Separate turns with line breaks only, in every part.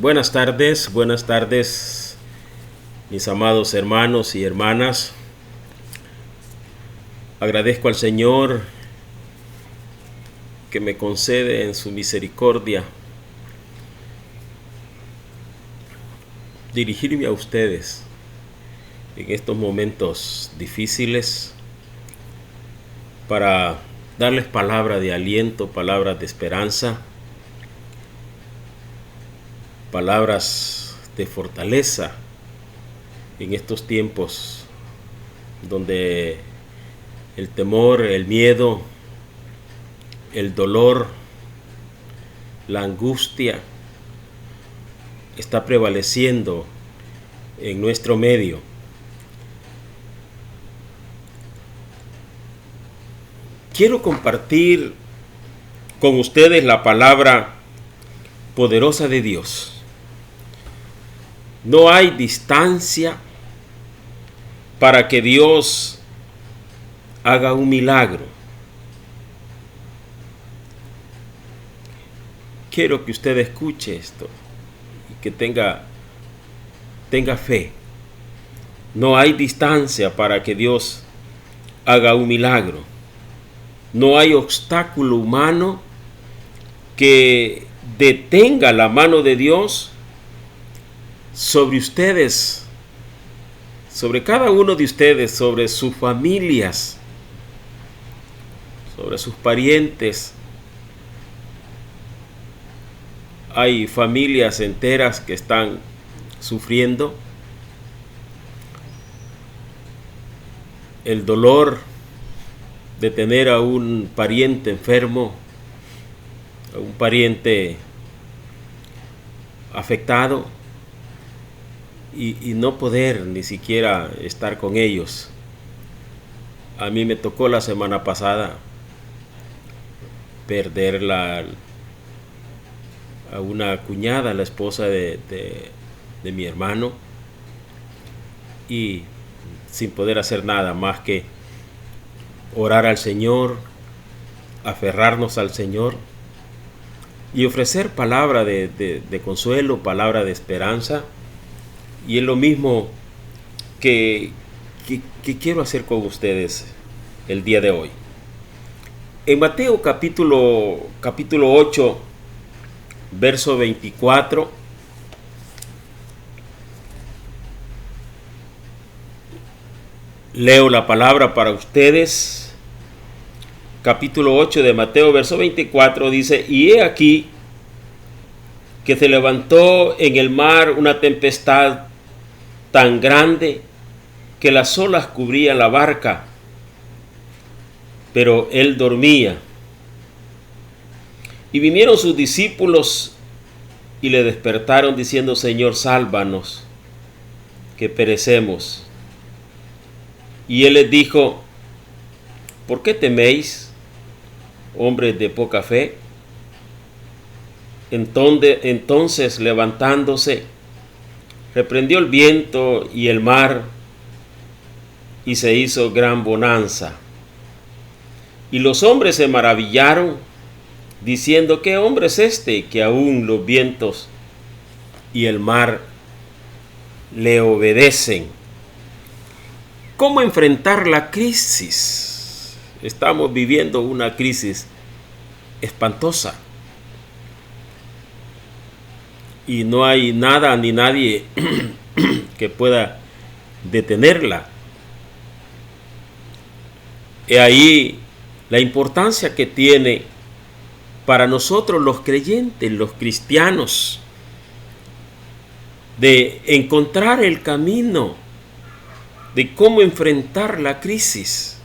Buenas tardes, mis amados hermanos y hermanas. Agradezco al Señor que me concede en su misericordia dirigirme a ustedes en estos momentos difíciles para darles palabra de aliento, palabras de esperanza, palabras de fortaleza en estos tiempos donde el temor, el miedo, el dolor, la angustia está prevaleciendo en nuestro medio. Quiero compartir con ustedes la palabra poderosa de Dios. No hay distancia para que Dios haga un milagro. Quiero que usted escuche esto y que tenga fe. No hay distancia para que Dios haga un milagro. No hay obstáculo humano que detenga la mano de Dios sobre ustedes, sobre cada uno de ustedes, sobre sus familias, sobre sus parientes. Hay familias enteras que están sufriendo el dolor de tener a un pariente enfermo, a un pariente afectado y no poder ni siquiera estar con ellos. A mí me tocó la semana pasada perder a una cuñada, la esposa de mi hermano, y sin poder hacer nada más que orar al Señor, aferrarnos al Señor y ofrecer palabra de consuelo, palabra de esperanza. Y es lo mismo que quiero hacer con ustedes el día de hoy. En Mateo capítulo 8, verso 24, leo la palabra para ustedes. Capítulo 8 de Mateo, verso 24, dice: y he aquí que se levantó en el mar una tempestad tan grande que las olas cubrían la barca, pero él dormía. Y vinieron sus discípulos y le despertaron diciendo: Señor, sálvanos, que perecemos. Y él les dijo: ¿por qué teméis, hombres de poca fe? Entonces levantándose, reprendió el viento y el mar, y se hizo gran bonanza. Y los hombres se maravillaron, diciendo: ¿qué hombre es este que aún los vientos y el mar le obedecen? ¿Cómo enfrentar la crisis? Estamos viviendo una crisis espantosa. Y no hay nada ni nadie que pueda detenerla. He ahí la importancia que tiene para nosotros los creyentes, los cristianos, de encontrar el camino de cómo enfrentar la crisis.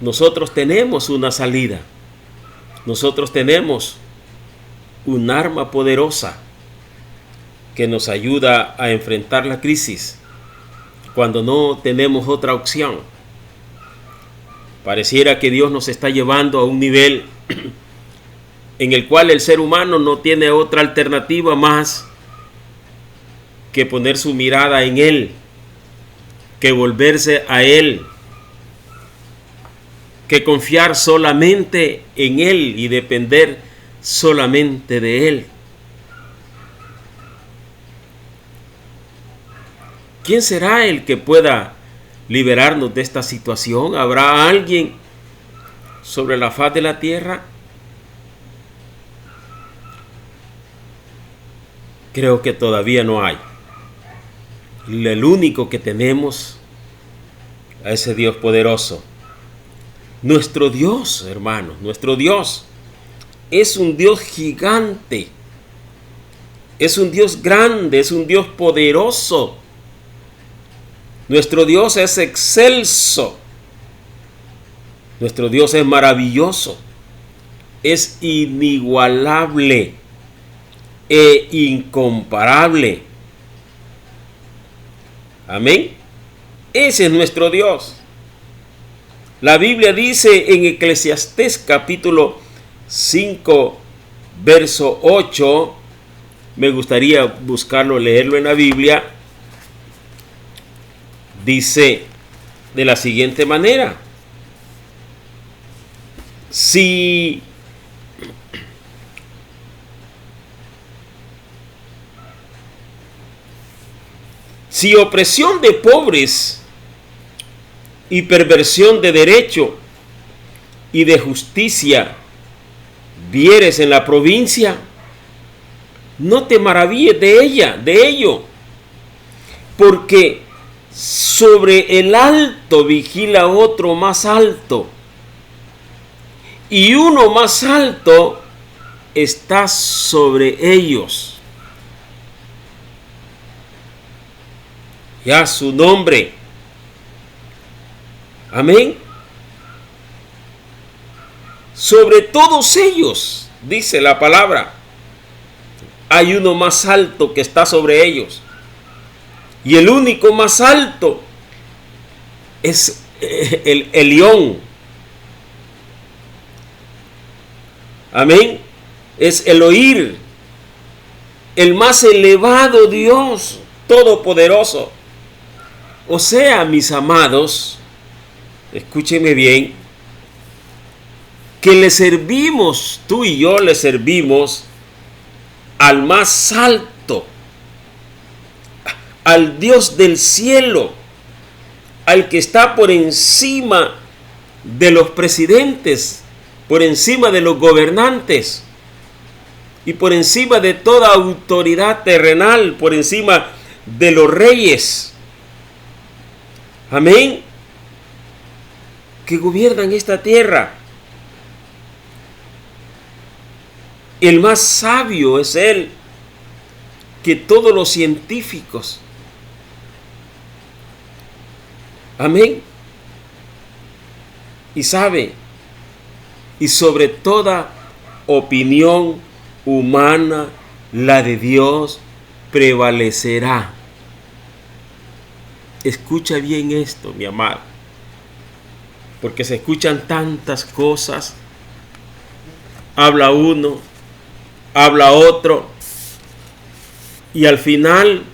Nosotros tenemos una salida. Nosotros tenemos un arma poderosa que nos ayuda a enfrentar la crisis cuando no tenemos otra opción. Pareciera que Dios nos está llevando a un nivel en el cual el ser humano no tiene otra alternativa más que poner su mirada en Él, que volverse a Él, que confiar solamente en Él y depender solamente de Él. ¿Quién será el que pueda liberarnos de esta situación? ¿Habrá alguien sobre la faz de la tierra? Creo que todavía no hay. El único que tenemos a ese Dios poderoso. Nuestro Dios, hermanos, nuestro Dios es un Dios gigante. Es un Dios grande, es un Dios poderoso. Nuestro Dios es excelso. Nuestro Dios es maravilloso. Es inigualable e incomparable. Amén. Ese es nuestro Dios. La Biblia dice en Eclesiastés capítulo 5, verso 8, me gustaría buscarlo, leerlo en la Biblia. Dice de la siguiente manera: si opresión de pobres y perversión de derecho y de justicia vieres en la provincia, no te maravilles de ello, porque sobre el alto vigila otro más alto, y uno más alto está sobre ellos. Ya su nombre. Amén. Sobre todos ellos, dice la palabra, hay uno más alto que está sobre ellos. Y el único más alto es el Elión. Amén. Es Elohim, el más elevado Dios todopoderoso. O sea, mis amados, escúchenme bien, que le servimos, tú y yo le servimos al más alto, al Dios del cielo, al que está por encima de los presidentes, por encima de los gobernantes y por encima de toda autoridad terrenal, por encima de los reyes. Amén. Que gobiernan esta tierra. El más sabio es Él que todos los científicos. Amén. Y sabe, y sobre toda opinión humana, la de Dios prevalecerá. Escucha bien esto, mi amado, porque se escuchan tantas cosas. Habla uno, habla otro, y al final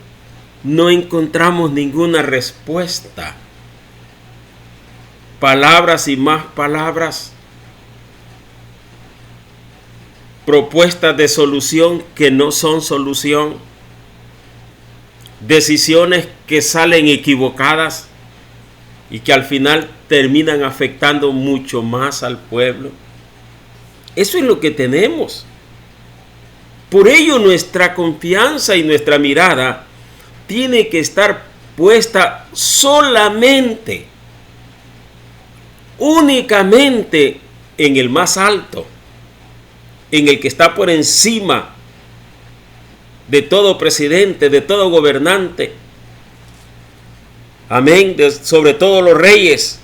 no encontramos ninguna respuesta. Palabras y más palabras, propuestas de solución que no son solución, decisiones que salen equivocadas y que al final terminan afectando mucho más al pueblo. Eso es lo que tenemos. Por ello nuestra confianza y nuestra mirada tiene que estar puesta solamente, únicamente en el más alto, en el que está por encima de todo presidente, de todo gobernante. Amén. Sobre todos los reyes,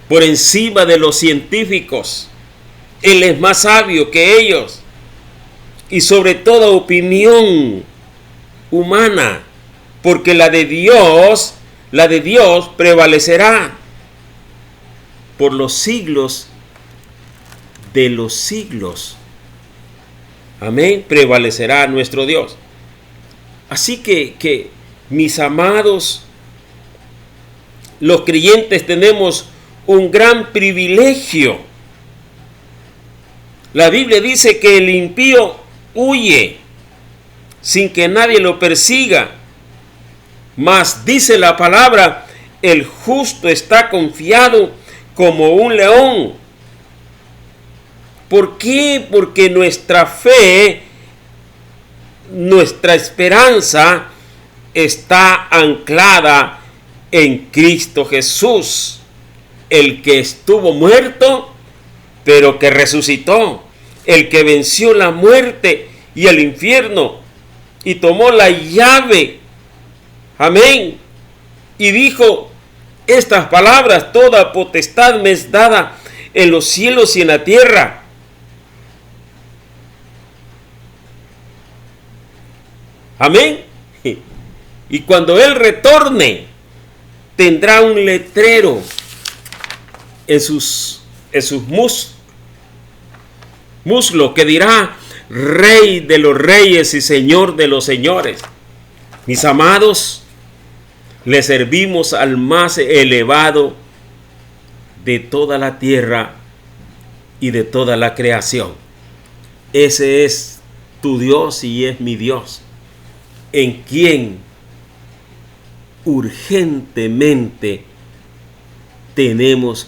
por encima de los científicos. Él es más sabio que ellos. Y sobre toda opinión humana, porque la de Dios prevalecerá por los siglos de los siglos. Amén. Prevalecerá nuestro Dios. Así que mis amados, los creyentes tenemos un gran privilegio. La Biblia dice que el impío huye sin que nadie lo persiga. Mas dice la palabra, el justo está confiado como un león. ¿Por qué? Porque nuestra fe, nuestra esperanza está anclada en Cristo Jesús, el que estuvo muerto, pero que resucitó, el que venció la muerte y el infierno y tomó la llave. Amén. Y dijo estas palabras: toda potestad me es dada en los cielos y en la tierra. Amén. Y cuando Él retorne, tendrá un letrero en sus muslos que dirá: Rey de los reyes y Señor de los señores. Mis amados, le servimos al más elevado de toda la tierra y de toda la creación. Ese es tu Dios y es mi Dios, en quien urgentemente tenemos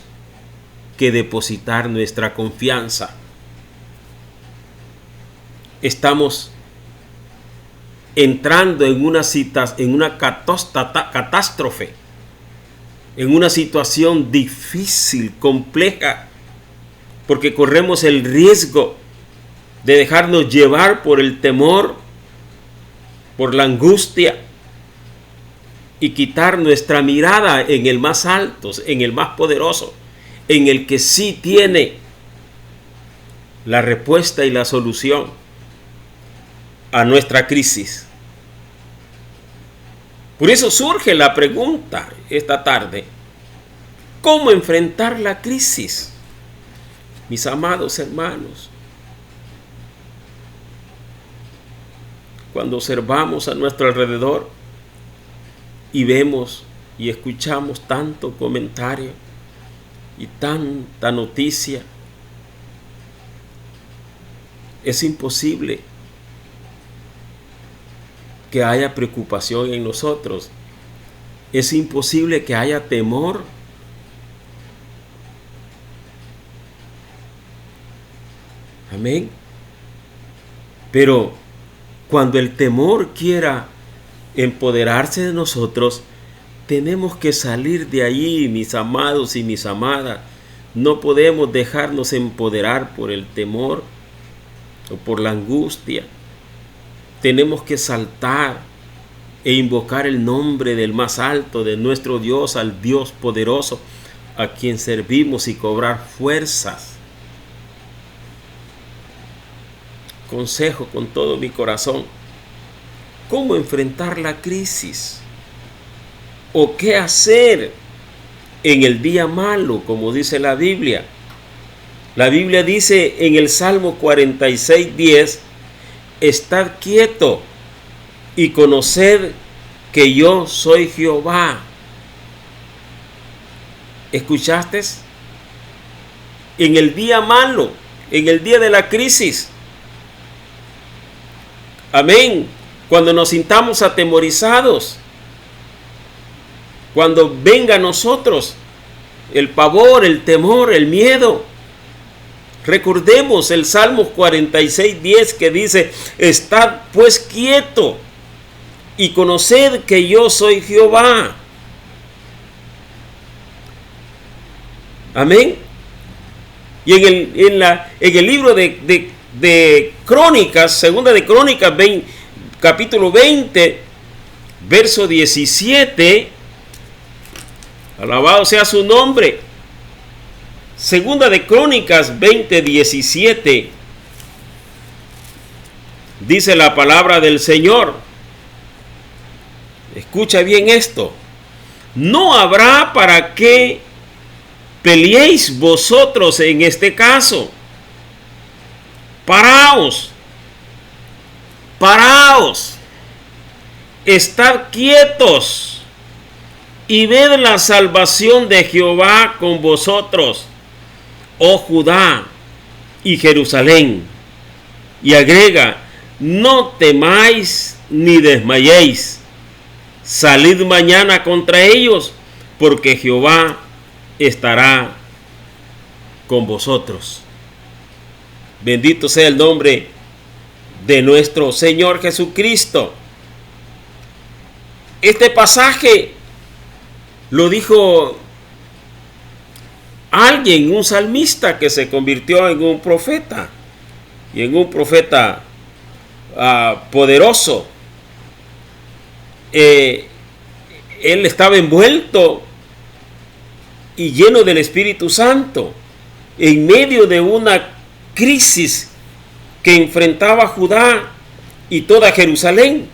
que depositar nuestra confianza. Estamos entrando en una catástrofe, en una situación difícil, compleja, porque corremos el riesgo de dejarnos llevar por el temor, por la angustia, y quitar nuestra mirada en el más alto, en el más poderoso, en el que sí tiene la respuesta y la solución a nuestra crisis. Por eso surge la pregunta esta tarde: ¿cómo enfrentar la crisis? Mis amados hermanos, cuando observamos a nuestro alrededor y vemos y escuchamos tanto comentario y tanta noticia, es imposible que haya preocupación en nosotros. Es imposible que haya temor. Amén. Pero cuando el temor quiera empoderarse de nosotros, tenemos que salir de allí, mis amados y mis amadas. No podemos dejarnos empoderar por el temor o por la angustia. Tenemos que saltar e invocar el nombre del más alto, de nuestro Dios, al Dios poderoso, a quien servimos, y cobrar fuerzas. Consejo con todo mi corazón: ¿cómo enfrentar la crisis? ¿O qué hacer en el día malo, como dice la Biblia? La Biblia dice en el Salmo 46:10: estad quieto y conoced que yo soy Jehová. ¿Escuchaste? En el día malo, en el día de la crisis. Amén. Cuando nos sintamos atemorizados, cuando venga a nosotros el pavor, el temor, el miedo, recordemos el Salmo 46:10 que dice: estad pues quieto y conoced que yo soy Jehová. Amén. Y en el libro de Crónicas, segunda de Crónicas, capítulo 20, verso 17, alabado sea su nombre. Segunda de Crónicas 20:17, dice la palabra del Señor. Escucha bien esto: no habrá para qué peleéis vosotros en este caso. Paraos, estad quietos y ved la salvación de Jehová con vosotros, oh Judá y Jerusalén. Y agrega: no temáis ni desmayéis. Salid mañana contra ellos, porque Jehová estará con vosotros. Bendito sea el nombre de nuestro Señor Jesucristo. Este pasaje lo dijo alguien, un salmista que se convirtió en un profeta, y en un profeta poderoso. Él estaba envuelto y lleno del Espíritu Santo en medio de una crisis que enfrentaba Judá y toda Jerusalén.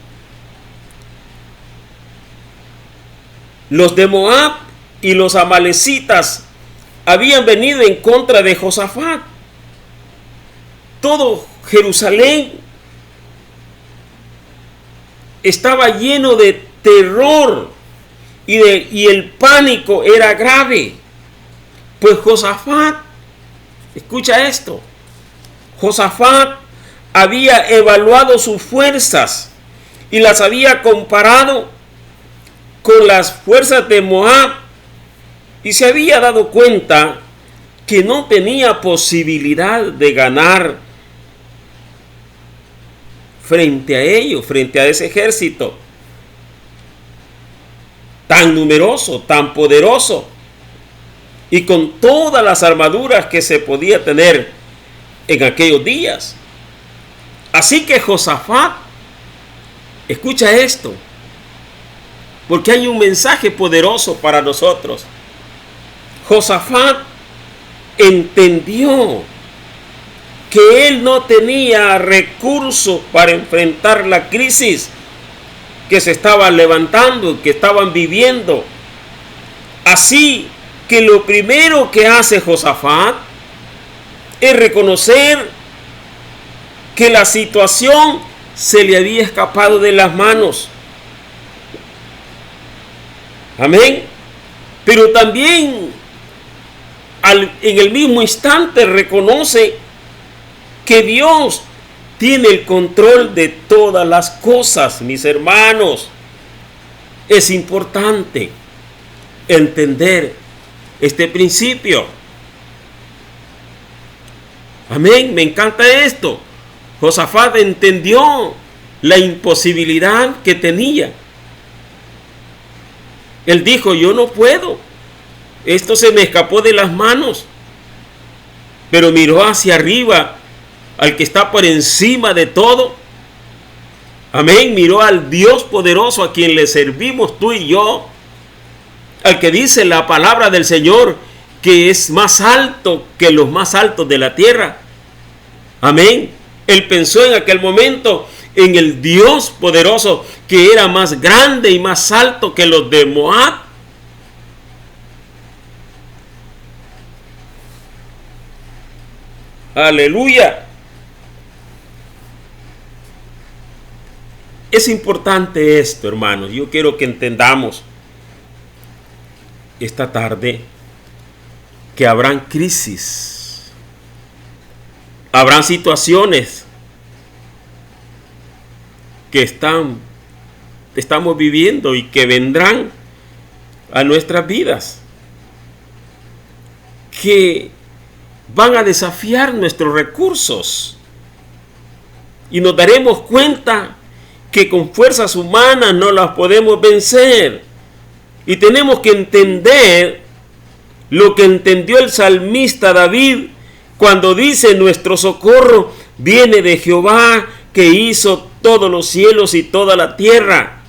Los de Moab y los amalecitas habían venido en contra de Josafat. Todo Jerusalén estaba lleno de terror y el pánico era grave. Pues Josafat, escucha esto, Josafat había evaluado sus fuerzas y las había comparado con las fuerzas de Moab y se había dado cuenta que no tenía posibilidad de ganar frente a ellos, frente a ese ejército tan numeroso, tan poderoso y con todas las armaduras que se podía tener en aquellos días. Así que Josafat, escucha esto, porque hay un mensaje poderoso para nosotros. Josafat entendió que él no tenía recursos para enfrentar la crisis que se estaba levantando, que estaban viviendo. Así que lo primero que hace Josafat es reconocer que la situación se le había escapado de las manos. Amén. Pero también en el mismo instante reconoce que Dios tiene el control de todas las cosas, mis hermanos. Es importante entender este principio. Amén, me encanta esto. Josafat entendió la imposibilidad que tenía. Él dijo, yo no puedo. Esto se me escapó de las manos. Pero miró hacia arriba, al que está por encima de todo. Amén. Miró al Dios poderoso a quien le servimos tú y yo. Al que dice la palabra del Señor que es más alto que los más altos de la tierra. Amén. Él pensó en aquel momento en el Dios poderoso que era más grande y más alto que los de Moab. Aleluya. Es importante esto, hermanos. Yo quiero que entendamos esta tarde que habrán crisis, habrán situaciones que estamos viviendo y que vendrán a nuestras vidas, que van a desafiar nuestros recursos y nos daremos cuenta que con fuerzas humanas no las podemos vencer. Y tenemos que entender lo que entendió el salmista David cuando dice: nuestro socorro viene de Jehová, que hizo todos los cielos y toda la tierra.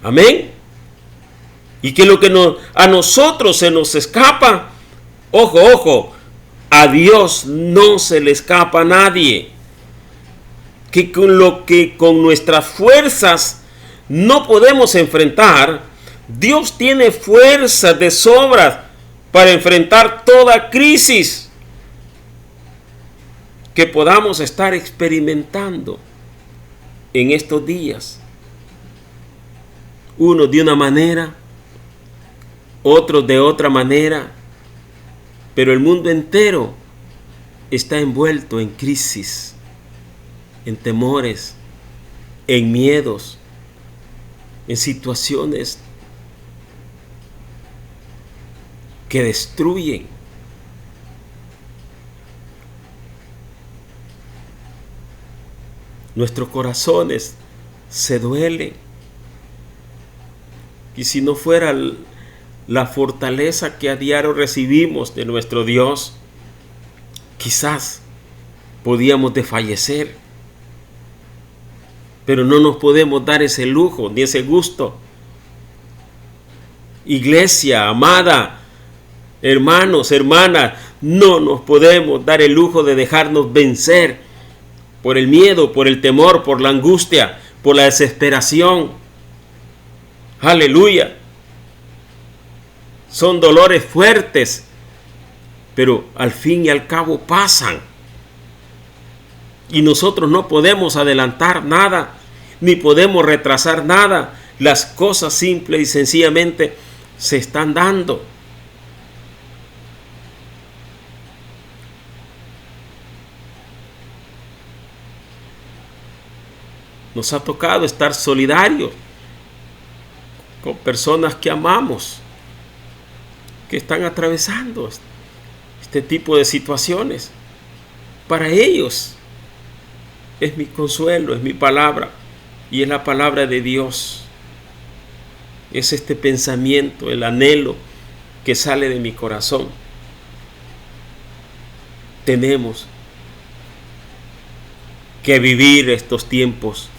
Amén. Y que lo que a nosotros se nos escapa, ojo, a Dios no se le escapa a nadie. Que con lo que con nuestras fuerzas no podemos enfrentar, Dios tiene fuerzas de sobra para enfrentar toda crisis que podamos estar experimentando en estos días. Unos de una manera, otros de otra manera, pero el mundo entero está envuelto en crisis, en temores, en miedos, en situaciones que destruyen. Nuestros corazones se duelen. Y si no fuera la fortaleza que a diario recibimos de nuestro Dios, quizás podíamos desfallecer. Pero no nos podemos dar ese lujo ni ese gusto. Iglesia amada, hermanos, hermanas, no nos podemos dar el lujo de dejarnos vencer por el miedo, por el temor, por la angustia, por la desesperación. Aleluya. Son dolores fuertes, pero al fin y al cabo pasan. Y nosotros no podemos adelantar nada, ni podemos retrasar nada. Las cosas simple y sencillamente se están dando. Nos ha tocado estar solidarios con personas que amamos, que están atravesando este tipo de situaciones. Para ellos es mi consuelo, es mi palabra y es la palabra de Dios. Es este pensamiento, el anhelo que sale de mi corazón. Tenemos que vivir estos tiempos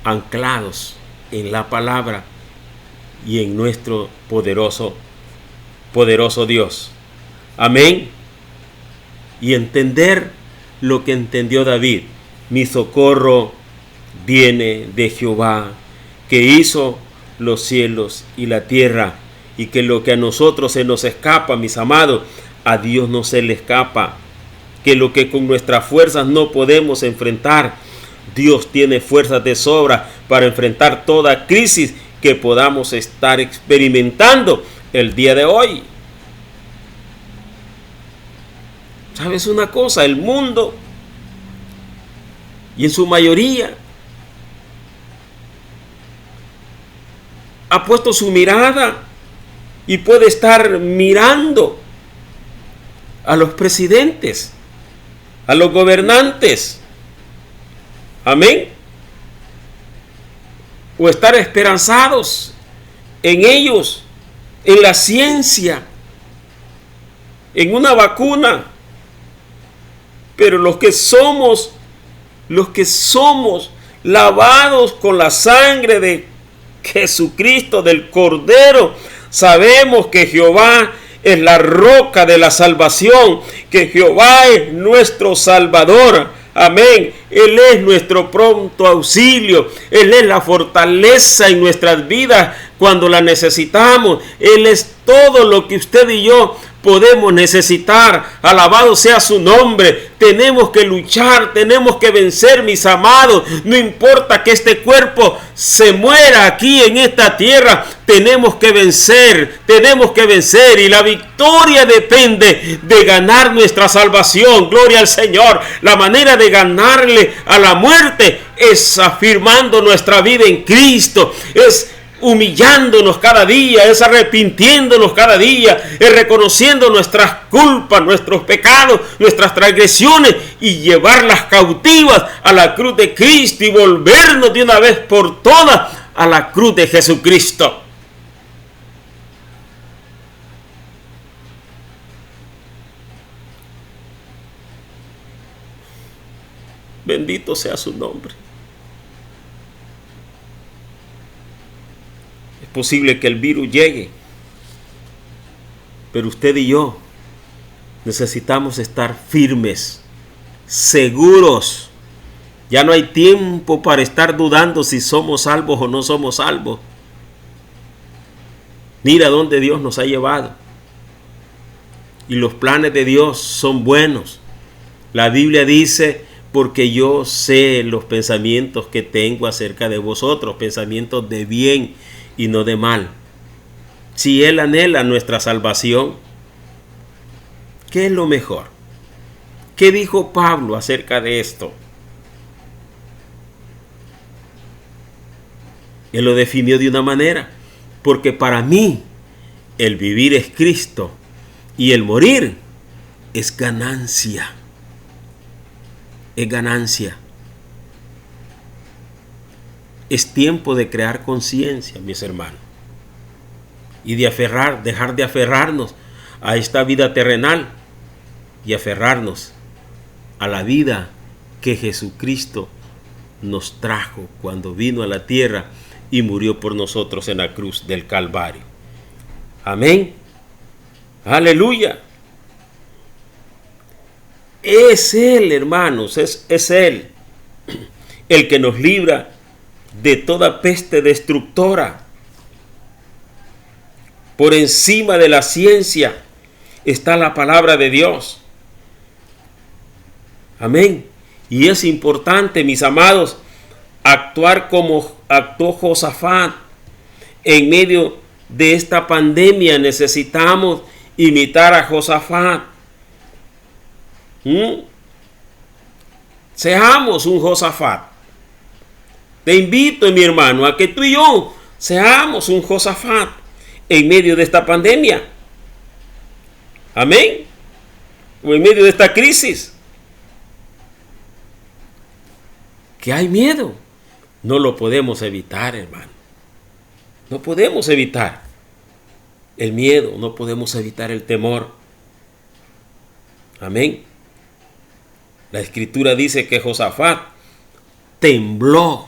anclados en la palabra y en nuestro poderoso Dios. Amén. Y entender lo que entendió David. Mi socorro viene de Jehová, que hizo los cielos y la tierra, y que lo que a nosotros se nos escapa, mis amados, a Dios no se le escapa. Que lo que con nuestras fuerzas no podemos enfrentar, Dios tiene fuerzas de sobra para enfrentar toda crisis que podamos estar experimentando el día de hoy. ¿Sabes una cosa? El mundo, y en su mayoría, ha puesto su mirada y puede estar mirando a los presidentes, a los gobernantes. Amén. O estar esperanzados en ellos, en la ciencia, en una vacuna. Pero los que somos lavados con la sangre de Jesucristo, del Cordero, sabemos que Jehová es la roca de la salvación, que Jehová es nuestro Salvador. Amén. Él es nuestro pronto auxilio. Él es la fortaleza en nuestras vidas cuando la necesitamos. Él es todo lo que usted y yo podemos necesitar. Alabado sea su nombre. Tenemos que luchar, tenemos que vencer, mis amados. No importa que este cuerpo se muera aquí en esta tierra, tenemos que vencer, y la victoria depende de ganar nuestra salvación. Gloria al Señor. La manera de ganarle a la muerte es afirmando nuestra vida en Cristo, es humillándonos cada día, es arrepintiéndonos cada día, es reconociendo nuestras culpas, nuestros pecados, nuestras transgresiones y llevarlas cautivas a la cruz de Cristo y volvernos de una vez por todas a la cruz de Jesucristo. Bendito sea su nombre. Es posible que el virus llegue, pero usted y yo necesitamos estar firmes, seguros. Ya no hay tiempo para estar dudando si somos salvos o no somos salvos. Mira dónde Dios nos ha llevado. Y los planes de Dios son buenos. La Biblia dice: porque yo sé los pensamientos que tengo acerca de vosotros, pensamientos de bien y no de mal. Si Él anhela nuestra salvación, ¿qué es lo mejor? ¿Qué dijo Pablo acerca de esto? Él lo definió de una manera: porque para mí el vivir es Cristo y el morir es ganancia. Es ganancia. Es tiempo de crear conciencia, mis hermanos, y de dejar de aferrarnos a esta vida terrenal y aferrarnos a la vida que Jesucristo nos trajo cuando vino a la tierra y murió por nosotros en la cruz del Calvario. Amén. Aleluya. Es Él, hermanos, es Él el que nos libra de toda peste destructora. Por encima de la ciencia está la palabra de Dios. Amén. Y es importante, mis amados, actuar como actuó Josafat. En medio de esta pandemia necesitamos imitar a Josafat. Seamos un Josafat. Te invito, mi hermano, a que tú y yo seamos un Josafat en medio de esta pandemia. Amén. O en medio de esta crisis. Que hay miedo. No lo podemos evitar, hermano. No podemos evitar el miedo, no podemos evitar el temor. Amén. La Escritura dice que Josafat tembló.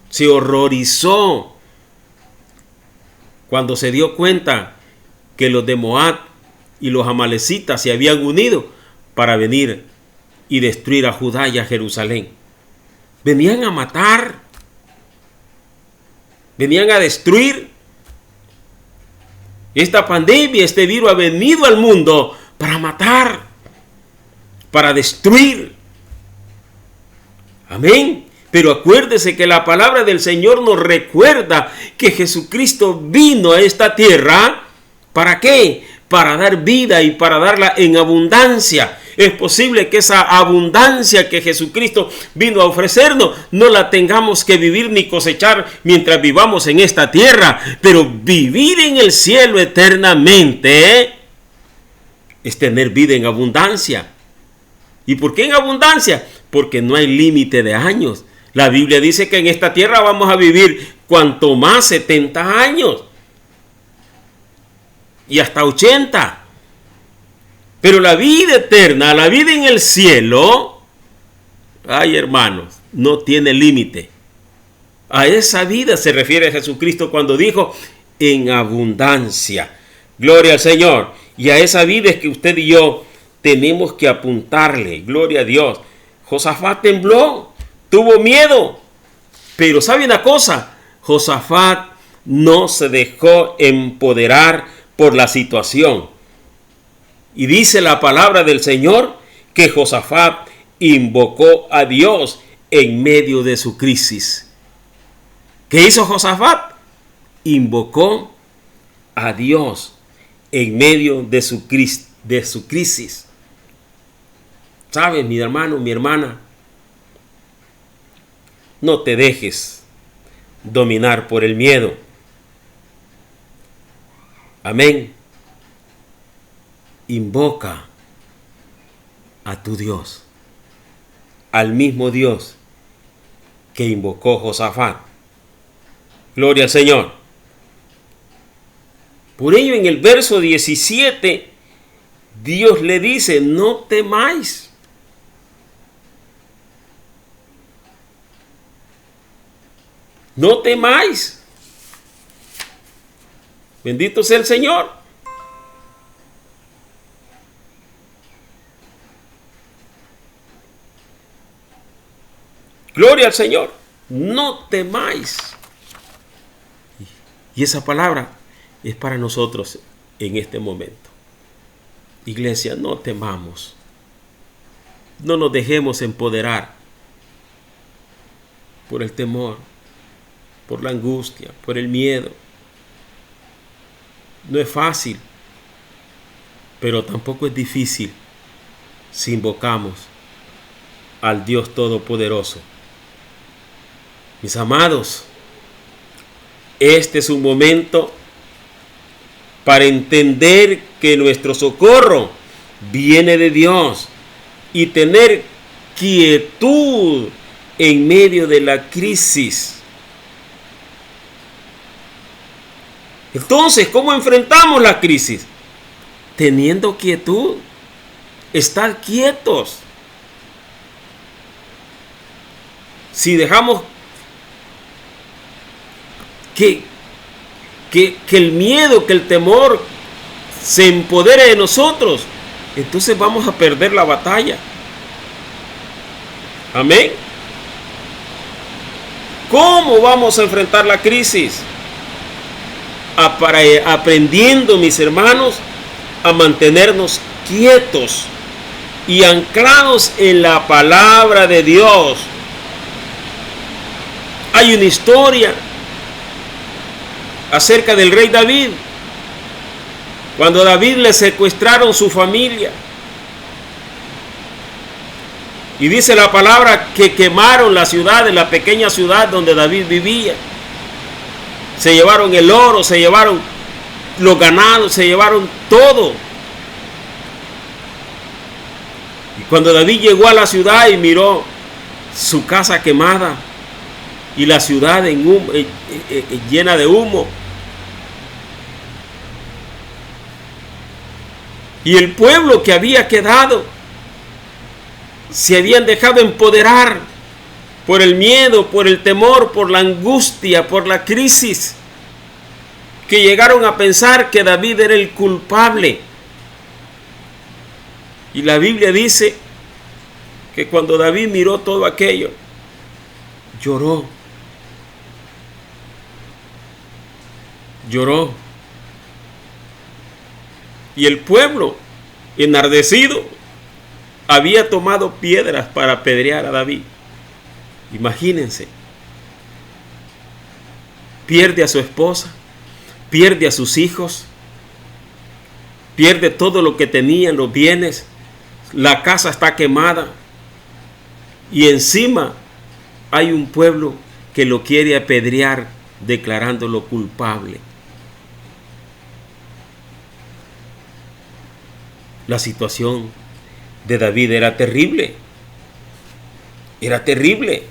Se horrorizó cuando se dio cuenta que los de Moab y los amalecitas se habían unido para venir y destruir a Judá y a Jerusalén. Venían a matar, venían a destruir. Esta pandemia, este virus ha venido al mundo para matar, para destruir. Amén. Pero acuérdese que la palabra del Señor nos recuerda que Jesucristo vino a esta tierra. ¿Para qué? Para dar vida y para darla en abundancia. Es posible que esa abundancia que Jesucristo vino a ofrecernos no la tengamos que vivir ni cosechar mientras vivamos en esta tierra, pero vivir en el cielo eternamente es tener vida en abundancia. ¿Y por qué en abundancia? Porque no hay límite de años. La Biblia dice que en esta tierra vamos a vivir cuanto más 70 años y hasta 80. Pero la vida eterna, la vida en el cielo, ay hermanos, no tiene límite. A esa vida se refiere Jesucristo cuando dijo en abundancia. Gloria al Señor. Y a esa vida es que usted y yo tenemos que apuntarle. Gloria a Dios. Josafat tembló, tuvo miedo. Pero ¿sabe una cosa? Josafat no se dejó empoderar por la situación. Y dice la palabra del Señor que Josafat invocó a Dios en medio de su crisis. ¿Qué hizo Josafat? Invocó a Dios en medio de su crisis. ¿Sabes, mi hermano, mi hermana? No te dejes dominar por el miedo. Amén. Invoca a tu Dios, al mismo Dios que invocó Josafat. Gloria al Señor. Por ello, en el verso 17, Dios le dice: no temáis. No temáis. Bendito sea el Señor. Gloria al Señor. No temáis. Y esa palabra es para nosotros en este momento. Iglesia, no temamos. No nos dejemos empoderar por el temor, por la angustia, por el miedo. No es fácil pero tampoco es difícil si invocamos al Dios Todopoderoso. Mis amados, este es un momento para entender que nuestro socorro viene de Dios y tener quietud en medio de la crisis. Entonces, ¿cómo enfrentamos la crisis? Teniendo quietud, estar quietos. Si dejamos que el miedo, que el temor se empodere de nosotros, entonces vamos a perder la batalla. Amén. ¿Cómo vamos a enfrentar la crisis? Aprendiendo, mis hermanos, a mantenernos quietos y anclados en la palabra de Dios. Hay una historia acerca del rey David, cuando a David le secuestraron su familia, y dice la palabra que quemaron la ciudad, la pequeña ciudad donde David vivía. Se llevaron el oro, se llevaron los ganados, se llevaron todo. Y cuando David llegó a la ciudad y miró su casa quemada y la ciudad llena de humo, y el pueblo que había quedado se habían dejado empoderar por el miedo, por el temor, por la angustia, por la crisis, que llegaron a pensar que David era el culpable. Y la Biblia dice que cuando David miró todo aquello, lloró. Lloró. Y el pueblo, enardecido, había tomado piedras para apedrear a David. Imagínense. Pierde a su esposa, pierde a sus hijos, pierde todo lo que tenían, los bienes, la casa está quemada y encima hay un pueblo que lo quiere apedrear declarándolo culpable. La situación de David era terrible. Era terrible.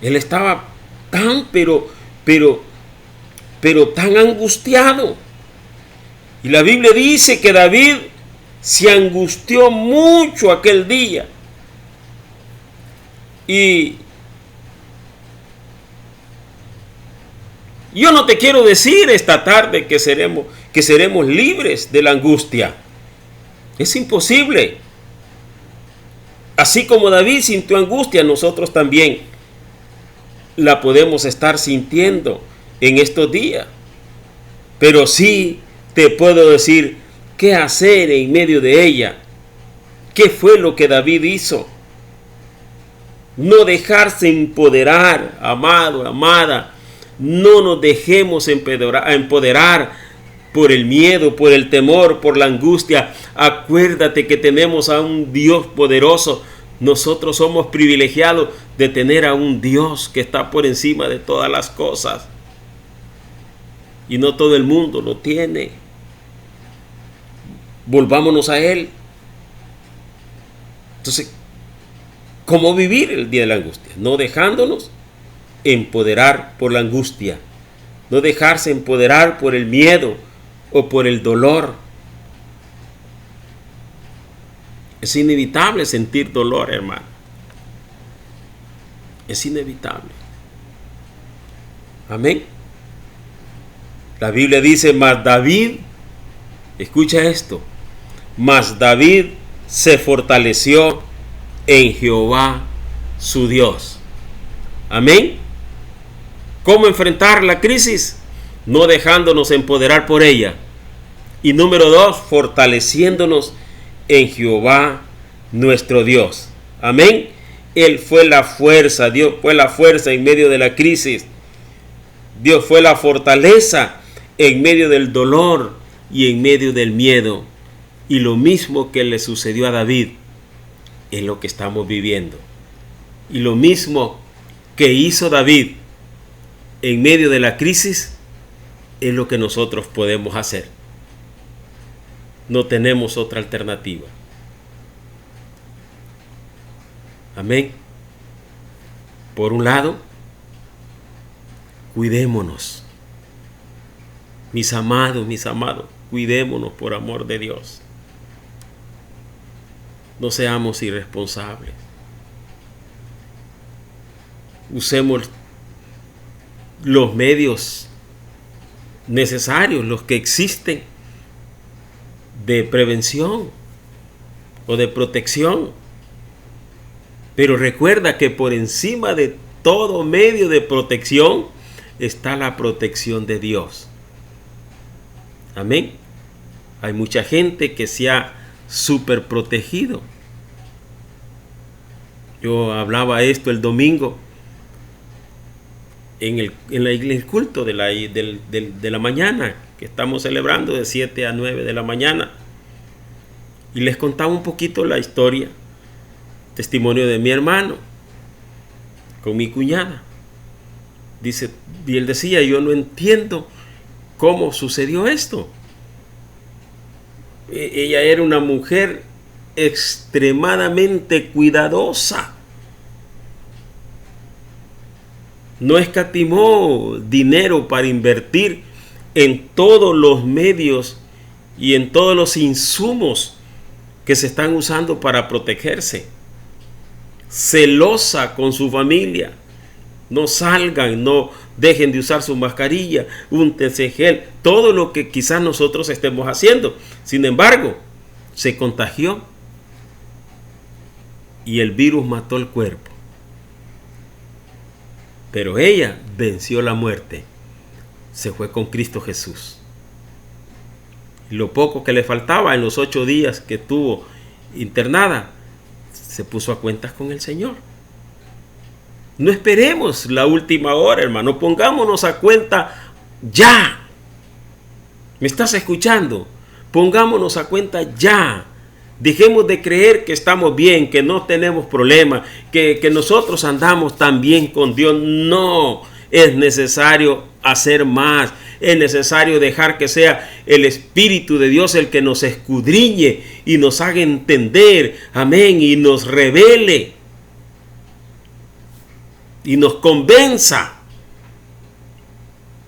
Él estaba tan, pero tan angustiado. Y la Biblia dice que David se angustió mucho aquel día. Y yo no te quiero decir esta tarde que seremos libres de la angustia. Es imposible. Así como David sintió angustia, nosotros también la podemos estar sintiendo en estos días. Pero sí te puedo decir qué hacer en medio de ella. ¿Qué fue lo que David hizo? No dejarse empoderar, amado, amada. No nos dejemos empoderar por el miedo, por el temor, por la angustia. Acuérdate que tenemos a un Dios poderoso. Nosotros somos privilegiados de tener a un Dios que está por encima de todas las cosas. Y no todo el mundo lo tiene. Volvámonos a Él. Entonces, ¿cómo vivir el día de la angustia? No dejándonos empoderar por la angustia, no dejarse empoderar por el miedo o por el dolor. Es inevitable sentir dolor, hermano. Es inevitable. Amén. La Biblia dice, mas David, escucha esto, mas David se fortaleció en Jehová su Dios. Amén. ¿Cómo enfrentar la crisis? No dejándonos empoderar por ella. Y número 2, fortaleciéndonos en Jehová nuestro Dios. Amén. Él fue la fuerza, Dios fue la fuerza en medio de la crisis. Dios fue la fortaleza en medio del dolor y en medio del miedo. Y lo mismo que le sucedió a David es lo que estamos viviendo. Y lo mismo que hizo David en medio de la crisis es lo que nosotros podemos hacer. No tenemos otra alternativa. Amén. Por un lado, cuidémonos. Mis amados, cuidémonos por amor de Dios. No seamos irresponsables. Usemos los medios necesarios, los que existen, de prevención o de protección. Pero recuerda que por encima de todo medio de protección está la protección de Dios. Amén. Hay mucha gente que se ha súper protegido. Yo hablaba esto el domingo en el culto de la mañana, que estamos celebrando de 7 a 9 de la mañana. Y les contaba un poquito la historia, testimonio de mi hermano, con mi cuñada. Dice, y él decía, yo no entiendo cómo sucedió esto. Ella era una mujer extremadamente cuidadosa. No escatimó dinero para invertir en todos los medios y en todos los insumos que se están usando para protegerse. Celosa con su familia. No salgan, no dejen de usar su mascarilla, úntense gel, todo lo que quizás nosotros estemos haciendo. Sin embargo, se contagió y el virus mató el cuerpo. Pero ella venció la muerte. Se fue con Cristo Jesús. Y lo poco que le faltaba en los 8 días que estuvo internada, se puso a cuentas con el Señor. No esperemos la última hora, hermano. Pongámonos a cuenta ya. ¿Me estás escuchando? Pongámonos a cuenta ya. Dejemos de creer que estamos bien, que no tenemos problemas, que nosotros andamos tan bien con Dios. No, es necesario hacer más. Es necesario dejar que sea el Espíritu de Dios el que nos escudriñe y nos haga entender. Amén. Y nos revele. Y nos convenza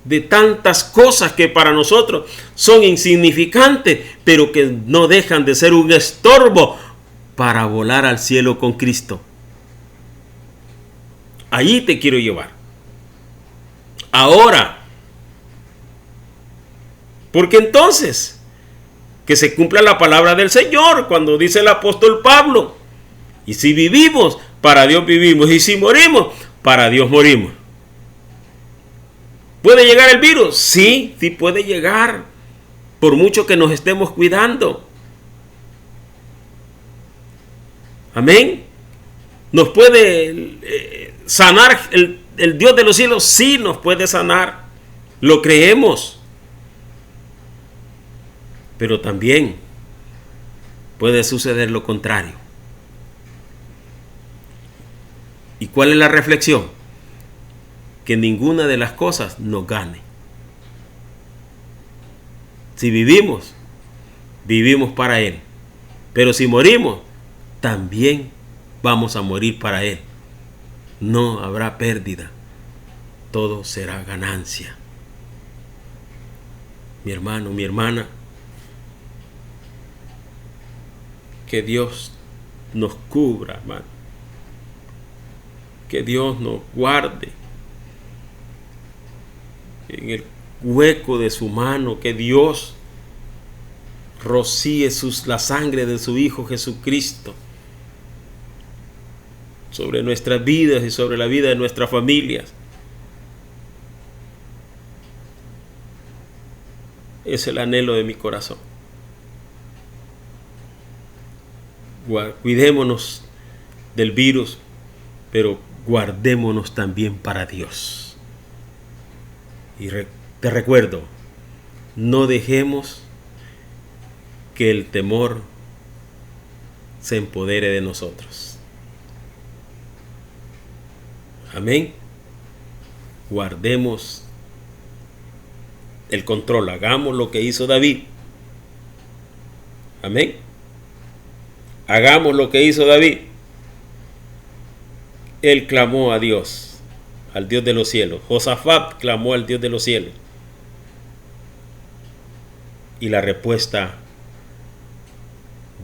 de tantas cosas que para nosotros son insignificantes, pero que no dejan de ser un estorbo para volar al cielo con Cristo. Allí te quiero llevar. Ahora. Porque entonces, que se cumpla la palabra del Señor cuando dice el apóstol Pablo. Y si vivimos, para Dios vivimos. Y si morimos, para Dios morimos. ¿Puede llegar el virus? Sí, sí puede llegar. Por mucho que nos estemos cuidando. Amén. ¿Nos puede sanar el Dios de los cielos? Sí, nos puede sanar. Lo creemos. Pero también puede suceder lo contrario. ¿Y cuál es la reflexión? Que ninguna de las cosas nos gane. Si vivimos, vivimos para Él. Pero si morimos, también vamos a morir para Él. No habrá pérdida. Todo será ganancia. Mi hermano, mi hermana, que Dios nos cubra, hermano. Que Dios nos guarde en el hueco de su mano, que Dios rocíe la sangre de su Hijo Jesucristo sobre nuestras vidas y sobre la vida de nuestras familias. Es el anhelo de mi corazón. Cuidémonos del virus, pero guardémonos también para Dios. Y te recuerdo, no dejemos que el temor se empodere de nosotros. Amén. Guardemos el control, hagamos lo que hizo David. Amén. Hagamos lo que hizo David. Él clamó a Dios, al Dios de los cielos. Josafat clamó al Dios de los cielos. Y la respuesta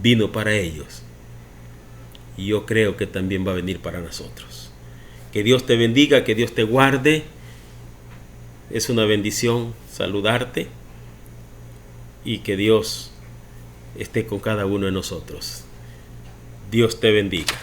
vino para ellos. Y yo creo que también va a venir para nosotros. Que Dios te bendiga, que Dios te guarde. Es una bendición saludarte. Y que Dios esté con cada uno de nosotros. Dios te bendiga.